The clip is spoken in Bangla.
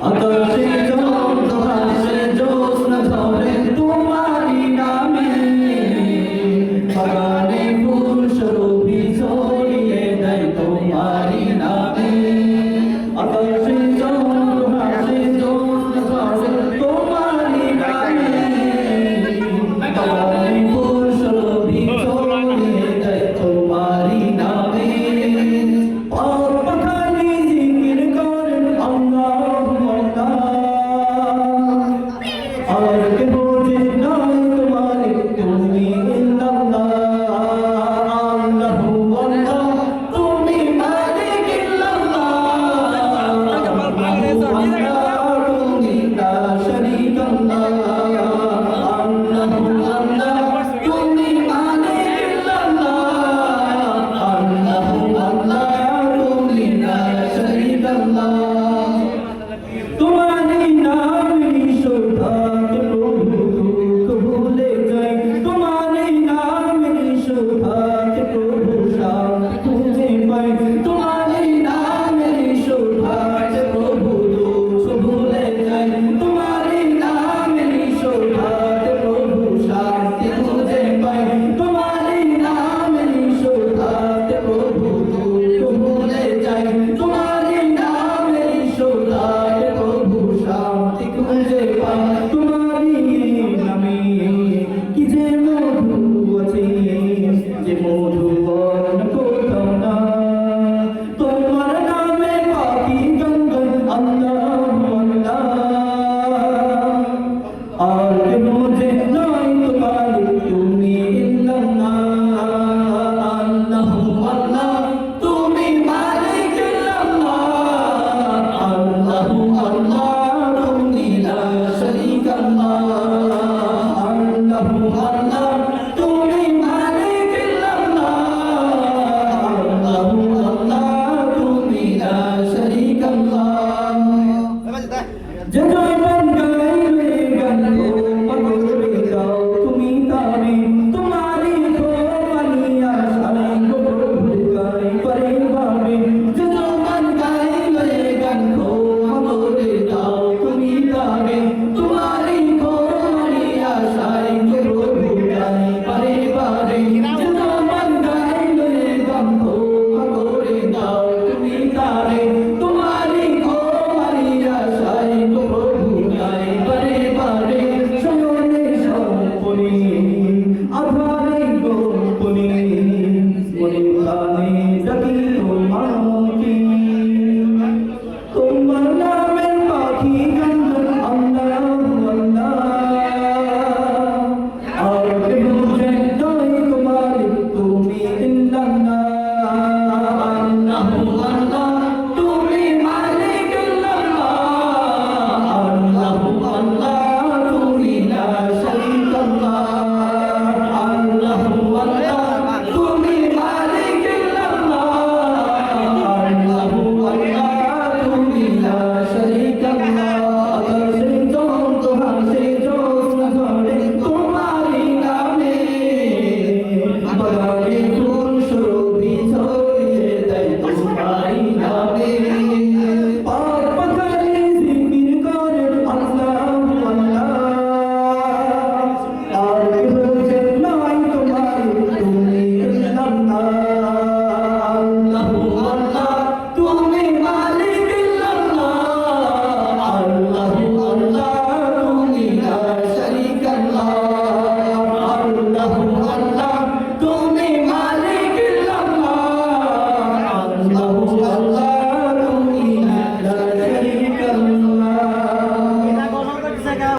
আকাশে যত হাসে জ্যোৎস্না ঝরে তোমারি নামে, বাগানে ফুল সুরভি ছড়িয়ে দেয় তোমারি নামে। আকাশে যত হাসে জ্যোৎস্না ঝরে তোমারি নামে, বাগানে ফুল সুরভি ছড়িয়ে দেয় তোমারি নামে। আর কে বোঝে নাই তোমারে তুমি ইল্লাল্লাহ, আল্লাহু আল্লাহ তুমি মালিক ইল্লাল্লাহ, তুমি লা শারীকা লাহ, আল্লাহু আল্লাহ তুমি মালিক ইল্লাল্লাহ, আল্লাহু আল্লাহ তুমি লা শারীকা লাহ। তোমারি নামে শোভাকে প্রভু দুঃখ ভুলে যাই, তোমারি নামে শোভাকে প্রভু শান্তি খুঁজে পাই, তোমারি নামে শোভাকে প্রভু দুঃখ ভুলে যাই, তোমারি নামে শোভাকে প্রভু শান্তি খুঁজে পাই, তোমারি নামে শোভাকে প্রভু দুঃখ ভুলে যাই, তোমারি নামে শোভাকে প্রভু শান্তি খুঁজে পাই। তোমারি নামে কি যে মধু আছে, যে মধু বর্ণ কোথাও না, তোমার নামে পাখি গঙ্গন আল্লাহু আল্লাহ। আর কে বোঝে নাই তোমারে তুমি ইল্লাল্লাহ, আল্লাহু আল্লাহ তুমি মালিক ইল্লাল্লাহ, আল্লাহু আল্লাহ